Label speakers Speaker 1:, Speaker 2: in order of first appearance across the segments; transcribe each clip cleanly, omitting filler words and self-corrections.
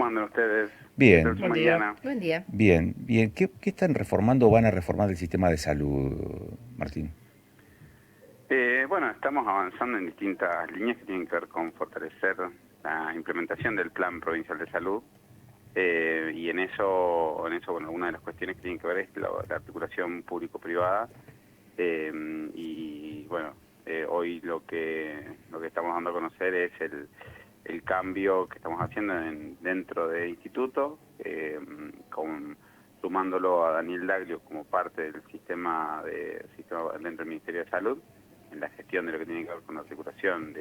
Speaker 1: ¿Cómo andan ustedes? ¿Qué tal
Speaker 2: Bien,
Speaker 1: su
Speaker 3: Buen día.
Speaker 1: mañana?
Speaker 3: Buen día.
Speaker 2: bien, bien. ¿Qué están reformando o van a reformar del sistema de salud, Martín?
Speaker 1: Bueno, estamos avanzando en distintas líneas que tienen que ver con fortalecer la implementación del Plan Provincial de Salud. Y bueno, una de las cuestiones que tienen que ver es la articulación público-privada. Y bueno, hoy lo que estamos dando a conocer es el cambio que estamos haciendo dentro del instituto, sumándolo a Daniel Daglio como parte del sistema dentro del Ministerio de Salud, en la gestión de lo que tiene que ver con la articulación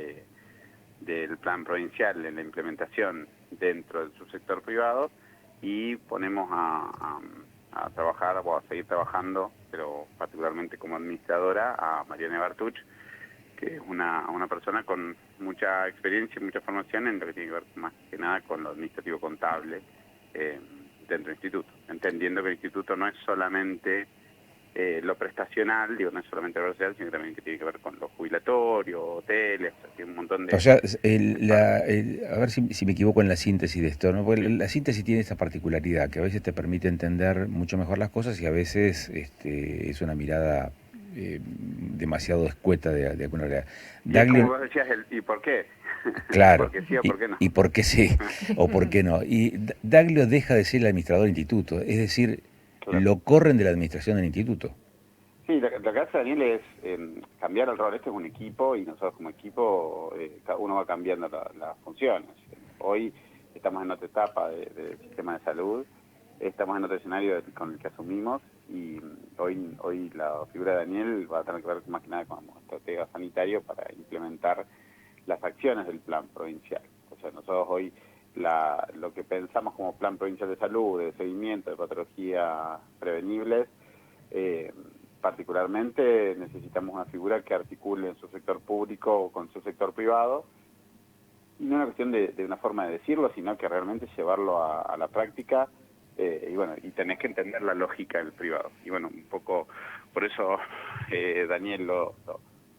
Speaker 1: del plan provincial, en la implementación dentro del subsector privado, y ponemos a trabajar o a seguir trabajando, pero particularmente como administradora, a Mariana Bartuch, que es una persona con mucha experiencia y mucha formación en lo que tiene que ver más que nada con lo administrativo contable dentro del instituto, entendiendo que el instituto no es solamente lo prestacional, digo, no es solamente lo social, sino que también que tiene que ver con lo jubilatorio, hoteles, o sea, tiene un montón
Speaker 2: O
Speaker 1: de
Speaker 2: sea,
Speaker 1: partes.
Speaker 2: a ver si me equivoco en la síntesis de esto, ¿no? Porque la síntesis tiene esta particularidad, que a veces te permite entender mucho mejor las cosas y a veces es una mirada demasiado escueta de alguna realidad.
Speaker 1: Y es como
Speaker 2: Daglio,
Speaker 1: vos decías, ¿y por qué? ¿Por
Speaker 2: claro,
Speaker 1: qué sí o por qué no?
Speaker 2: y por qué sí, o por qué no. Y Daglio deja de ser el administrador del instituto, es decir,
Speaker 1: Claro.
Speaker 2: lo corren de la administración del instituto.
Speaker 1: Sí, lo que hace Daniel es cambiar el rol. Este es un equipo y nosotros como equipo, cada uno va cambiando las funciones. Hoy estamos en otra etapa del sistema de salud, estamos en otro escenario con el que asumimos, y hoy la figura de Daniel va a tener que ver más que nada como estratega sanitario para implementar las acciones del plan provincial. O sea, nosotros hoy lo que pensamos como plan provincial de salud, de seguimiento de patologías prevenibles, eh, particularmente necesitamos una figura que articule en su sector público con su sector privado, y no es una cuestión de una forma de decirlo, sino que realmente llevarlo a la práctica, y bueno, y tenés que entender la lógica del privado. Y bueno, un poco por eso Daniel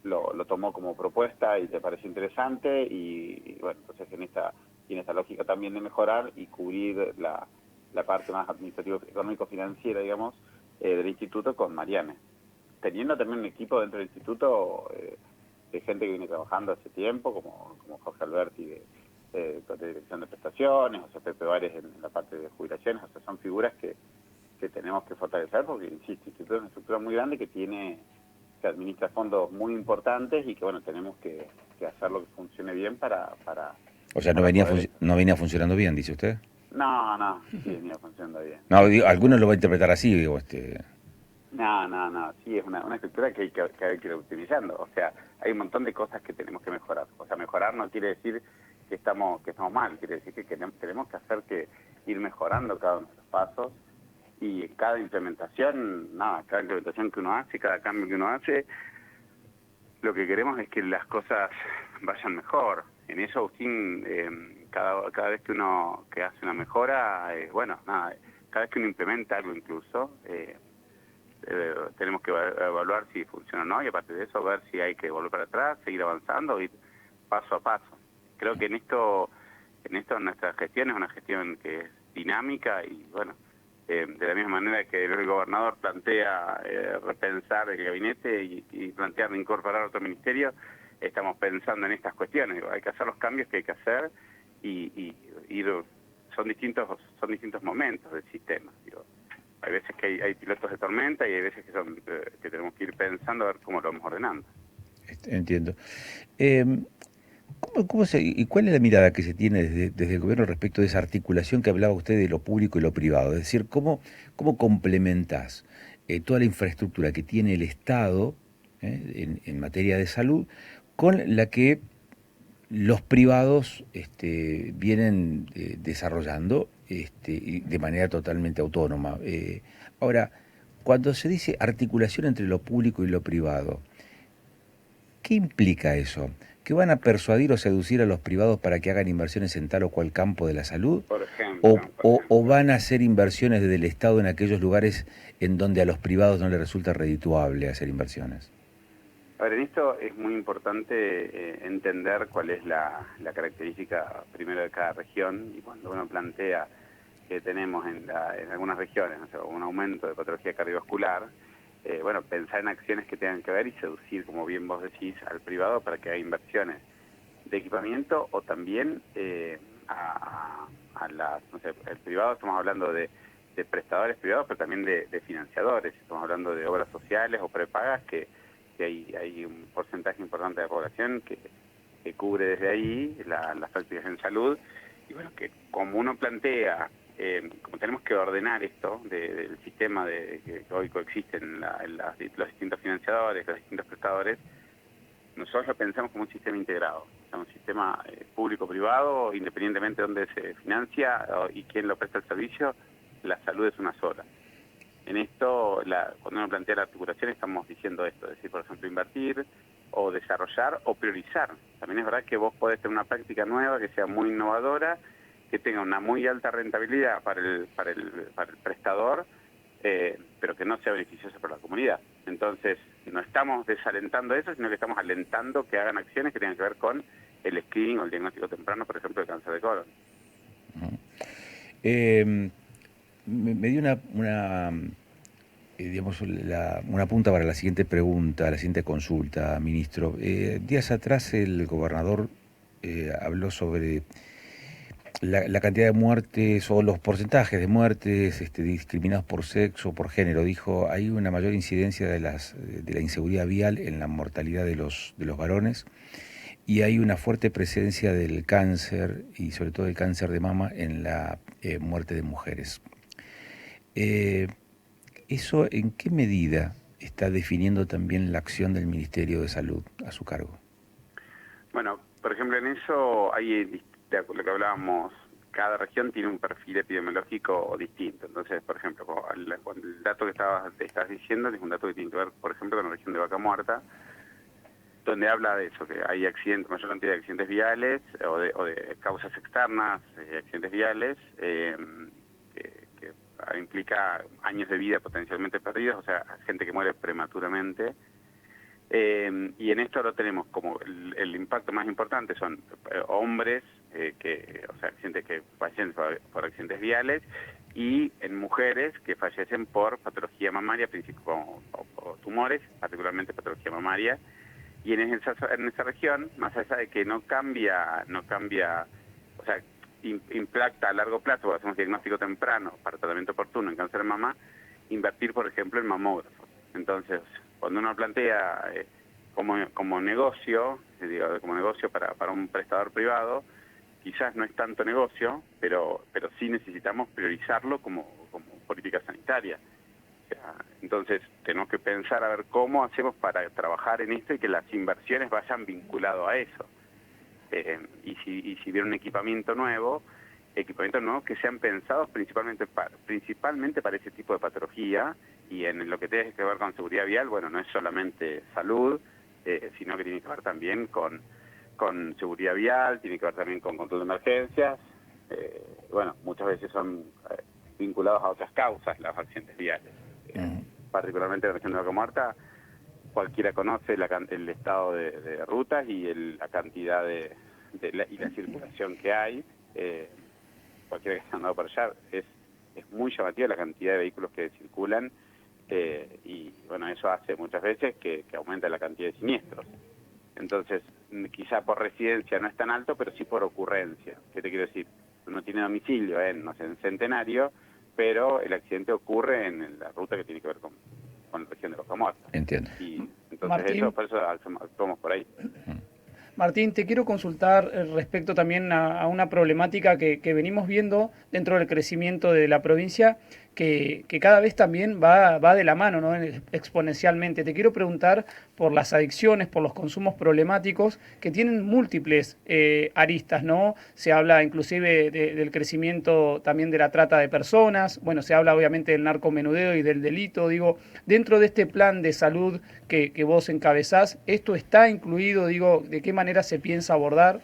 Speaker 1: lo tomó como propuesta y le pareció interesante, y bueno, entonces tiene esta lógica también de mejorar y cubrir la parte más administrativa, económico-financiera, digamos, del instituto con Mariana, teniendo también un equipo dentro del instituto de gente que viene trabajando hace tiempo, como Jorge Alberti de dirección de prestaciones, o sea, Pepe Vares en la parte de jubilaciones. O sea, son figuras que tenemos que fortalecer porque, insisto, el instituto es una estructura muy grande que administra fondos muy importantes, y que, bueno, tenemos que hacerlo que funcione bien
Speaker 2: O sea,
Speaker 1: para poder...
Speaker 2: no venía funcionando bien, dice usted.
Speaker 1: No, sí, venía funcionando bien.
Speaker 2: No, algunos lo va a interpretar así, digo,
Speaker 1: No, sí, es una estructura que hay que ir utilizando. O sea, hay un montón de cosas que tenemos que mejorar. O sea, mejorar no quiere decir que estamos mal, quiere decir que tenemos que hacer que ir mejorando cada uno de los pasos, y en cada implementación, cada implementación que uno hace, cada cambio que uno hace, lo que queremos es que las cosas vayan mejor. En eso, Agustín, cada vez que hace una mejora, cada vez que uno implementa algo incluso, tenemos que evaluar si funciona o no, y aparte de eso ver si hay que volver para atrás, seguir avanzando, ir paso a paso. Creo que en esto nuestra gestión es una gestión que es dinámica, y bueno, de la misma manera que el gobernador plantea repensar el gabinete y plantear incorporar otro ministerio, estamos pensando en estas cuestiones. Digo, hay que hacer los cambios que hay que hacer, y ir, son distintos momentos del sistema. Digo, hay veces que hay pilotos de tormenta, y hay veces que tenemos que ir pensando a ver cómo lo vamos ordenando.
Speaker 2: entiendo. Eh, ¿Y cuál es la mirada que se tiene desde el gobierno respecto de esa articulación que hablaba usted de lo público y lo privado? Es decir, ¿cómo complementás toda la infraestructura que tiene el Estado en materia de salud con la que los privados vienen desarrollando y de manera totalmente autónoma? Ahora, cuando se dice articulación entre lo público y lo privado, ¿qué implica eso? ¿Que van a persuadir o seducir a los privados para que hagan inversiones en tal o cual campo de la salud?
Speaker 1: Por ejemplo,
Speaker 2: ¿O van a hacer inversiones desde el Estado en aquellos lugares en donde a los privados no les resulta redituable hacer inversiones?
Speaker 1: A ver, en esto es muy importante entender cuál es la característica primero de cada región, y cuando uno plantea que tenemos en algunas regiones, o sea, un aumento de patología cardiovascular, bueno, pensar en acciones que tengan que ver y seducir, como bien vos decís, al privado para que haga inversiones de equipamiento o también a las, no sé, el privado, estamos hablando de prestadores privados, pero también de financiadores, estamos hablando de obras sociales o prepagas que hay un porcentaje importante de la población que cubre desde ahí las prácticas en salud, y bueno, que como uno plantea, como tenemos que ordenar esto del sistema que hoy coexisten los distintos financiadores, los distintos prestadores, nosotros lo pensamos como un sistema integrado, o sea, un sistema público-privado, independientemente de dónde se financia y quién lo presta el servicio, la salud es una sola. En esto, cuando uno plantea la articulación, estamos diciendo esto, es decir, por ejemplo, invertir o desarrollar o priorizar. También es verdad que vos podés tener una práctica nueva que sea muy innovadora, que tenga una muy alta rentabilidad para el prestador, pero que no sea beneficiosa para la comunidad. Entonces, no estamos desalentando eso, sino que estamos alentando que hagan acciones que tengan que ver con el screening o el diagnóstico temprano, por ejemplo, de cáncer de colon.
Speaker 2: Me dio digamos, una punta para la siguiente pregunta, la siguiente consulta, ministro. Días atrás el gobernador habló sobre la cantidad de muertes o los porcentajes de muertes discriminados por sexo, por género. Dijo, hay una mayor incidencia de la inseguridad vial en la mortalidad de los varones, y hay una fuerte presencia del cáncer, y sobre todo el cáncer de mama, en la muerte de mujeres. ¿Eso en qué medida está definiendo también la acción del Ministerio de Salud a su cargo?
Speaker 1: Bueno, por ejemplo, en eso hay, de lo que hablábamos, cada región tiene un perfil epidemiológico distinto. Entonces, por ejemplo, el dato que estás diciendo es un dato que tiene que ver, por ejemplo, con la región de Vaca Muerta, donde habla de eso, que hay mayor cantidad de accidentes viales o de causas externas, accidentes viales, que implica años de vida potencialmente perdidos, o sea, gente que muere prematuramente. Y en esto lo tenemos como el impacto más importante son hombres, o sea, accidentes que fallecen por accidentes viales, y en mujeres que fallecen por patología mamaria, o tumores, particularmente patología mamaria. Y en esa región, más allá de que no cambia, o sea, impacta a largo plazo, porque hacemos diagnóstico temprano para tratamiento oportuno en cáncer de mama, invertir, por ejemplo, en mamógrafos. Entonces, cuando uno plantea como negocio, como negocio para un prestador privado, quizás no es tanto negocio, pero sí necesitamos priorizarlo como política sanitaria. Entonces tenemos que pensar a ver cómo hacemos para trabajar en esto y que las inversiones vayan vinculadas a eso. Y si viene un equipamiento nuevo que sean pensados principalmente para ese tipo de patología, y en lo que tiene que ver con seguridad vial, bueno, no es solamente salud, sino que tiene que ver también con seguridad vial, tiene que ver también con control de emergencias. Bueno, muchas veces son vinculados a otras causas los accidentes viales. Particularmente en la región de Vaca Muerta, cualquiera conoce el estado de rutas y la cantidad y la circulación que hay. Cualquiera que haya andado por allá, es muy llamativa la cantidad de vehículos que circulan, y bueno, eso hace muchas veces que aumente la cantidad de siniestros. Entonces, quizá por residencia no es tan alto, pero sí por ocurrencia. ¿Qué te quiero decir? Uno tiene domicilio no sé, en Centenario, pero el accidente ocurre en la ruta que tiene que ver con la región de Vaca Muerta.
Speaker 2: Entiendo.
Speaker 1: Y entonces
Speaker 3: Martín,
Speaker 1: por eso actuamos por ahí.
Speaker 3: Martín, te quiero consultar respecto también a una problemática que venimos viendo dentro del crecimiento de la provincia, que cada vez también va de la mano, ¿no? Exponencialmente. Te quiero preguntar por las adicciones, por los consumos problemáticos que tienen múltiples aristas, ¿no? Se habla inclusive del crecimiento también de la trata de personas, bueno, se habla obviamente del narcomenudeo y del delito. Digo, dentro de este plan de salud que vos encabezás, ¿esto está incluido? Digo, ¿de qué manera se piensa abordar?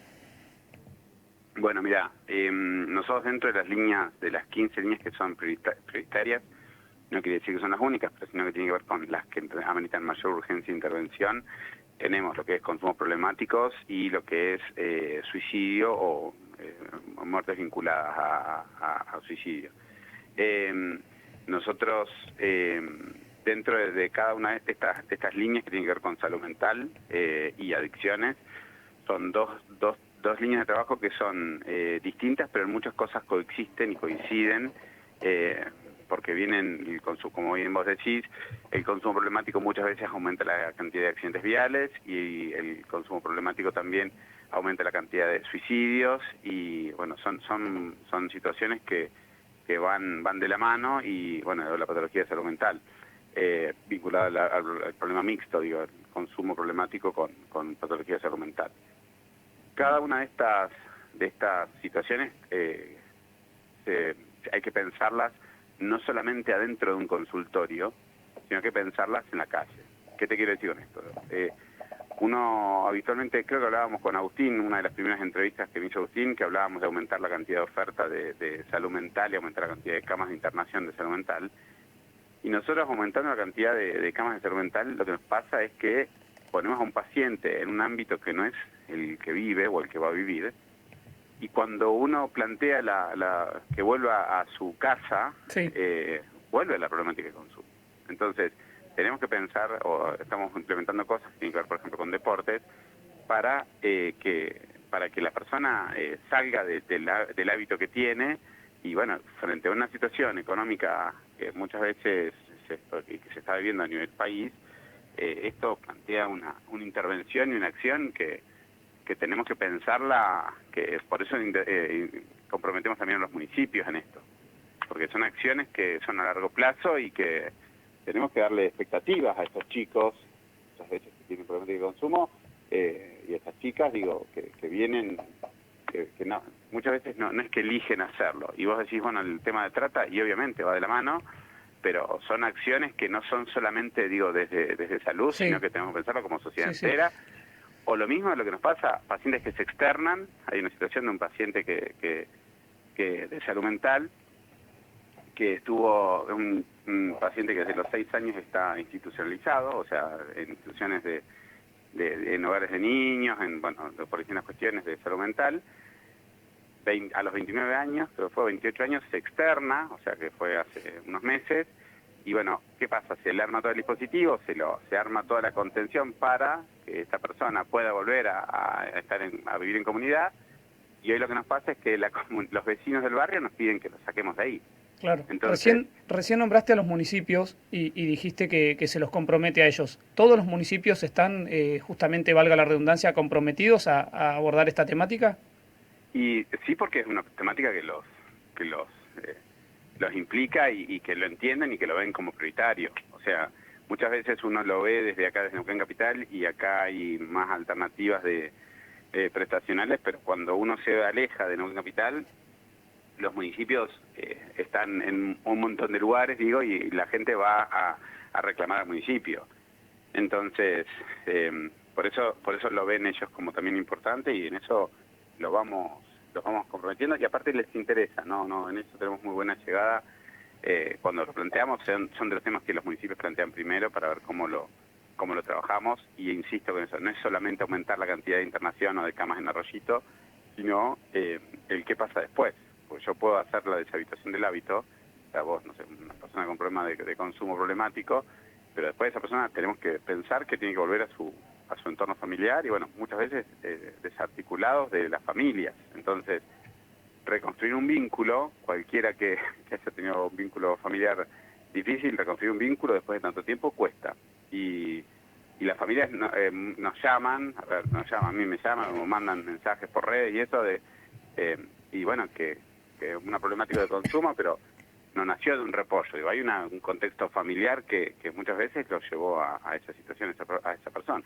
Speaker 1: Bueno, mira, nosotros dentro de las 15 líneas que son prioritarias, no quiere decir que son las únicas, pero sino que tiene que ver con las que ameritan mayor urgencia de intervención, tenemos lo que es consumos problemáticos y lo que es suicidio o muertes vinculadas a suicidio. Nosotros, dentro de cada una de estas líneas que tienen que ver con salud mental y adicciones, son dos líneas de trabajo que son distintas, pero en muchas cosas coexisten y coinciden, porque vienen, como bien vos decís, el consumo problemático muchas veces aumenta la cantidad de accidentes viales y el consumo problemático también aumenta la cantidad de suicidios y bueno, son situaciones que van de la mano y bueno, la patología de salud mental vinculada al problema mixto, digo, el consumo problemático con patología de salud mental. Cada una de estas situaciones hay que pensarlas no solamente adentro de un consultorio, sino que pensarlas en la calle. ¿Qué te quiero decir con esto? Uno habitualmente, creo que hablábamos con Agustín, una de las primeras entrevistas que me hizo Agustín, que hablábamos de aumentar la cantidad de oferta de salud mental y aumentar la cantidad de camas de internación de salud mental. Y nosotros aumentando la cantidad de camas de salud mental, lo que nos pasa es que ponemos a un paciente en un ámbito que no es el que vive o el que va a vivir, y cuando uno plantea que vuelva a su casa,
Speaker 3: Sí.
Speaker 1: Vuelve la problemática de consumo. Entonces, tenemos que pensar, o estamos implementando cosas que tienen que ver, por ejemplo, con deportes, para que la persona salga del hábito que tiene, y bueno, frente a una situación económica que muchas veces que se está viviendo a nivel país, esto plantea una intervención y una acción que tenemos que pensarla, que por eso comprometemos también a los municipios en esto, porque son acciones que son a largo plazo y que tenemos que darle expectativas a estos chicos, muchas veces que tienen problemas de consumo, y a estas chicas, digo, que vienen, que no, muchas veces no es que eligen hacerlo, y vos decís, bueno, el tema de trata, y obviamente va de la mano, pero son acciones que no son solamente, digo, desde salud,
Speaker 3: Sí.
Speaker 1: sino que tenemos que pensarlo como sociedad
Speaker 3: Sí, sí.
Speaker 1: entera. O lo mismo es lo que nos pasa, pacientes que se externan. Hay una situación de un paciente que de salud mental, que estuvo, un paciente que desde los 6 años está institucionalizado, o sea, en instituciones en hogares de niños, por distintas cuestiones de salud mental. A los 29 años, creo que fue 28 años, se externa, o sea que fue hace unos meses, y bueno, ¿qué pasa? Se le arma todo el dispositivo, se arma toda la contención para que esta persona pueda volver a vivir en comunidad, y hoy lo que nos pasa es que los vecinos del barrio nos piden que lo saquemos de ahí.
Speaker 3: Claro.
Speaker 1: Entonces,
Speaker 3: Recién nombraste a los municipios y dijiste que se los compromete a ellos. ¿Todos los municipios están, justamente, valga la redundancia, comprometidos a abordar esta temática?
Speaker 1: y sí, porque es una temática que los implica y que lo entienden y que lo ven como prioritario. O sea, muchas veces uno lo ve desde acá, desde Neuquén Capital, y acá hay más alternativas prestacionales, pero cuando uno se aleja de Neuquén Capital, los municipios están en un montón de lugares, digo, y la gente va a reclamar al municipio. Entonces, por eso lo ven ellos como también importante, y en eso los vamos comprometiendo, y aparte les interesa, no, en eso tenemos muy buena llegada. Cuando lo planteamos, son de los temas que los municipios plantean primero para ver cómo lo trabajamos, y insisto con eso, no es solamente aumentar la cantidad de internación o de camas en Arroyito, sino el qué pasa después. Porque yo puedo hacer la deshabituación del hábito, o sea, vos, no sé, una persona con problema de consumo problemático, pero después de esa persona tenemos que pensar que tiene que volver a su entorno familiar, y bueno, muchas veces desarticulados de las familias. Entonces, reconstruir un vínculo, cualquiera que haya tenido un vínculo familiar difícil, reconstruir un vínculo después de tanto tiempo cuesta. Y las familias nos llaman, a mí me llaman, o mandan mensajes por redes y eso y bueno, que una problemática de consumo, pero no nació de un repollo. Digo, hay un contexto familiar que muchas veces lo llevó a esa situación, a esa persona.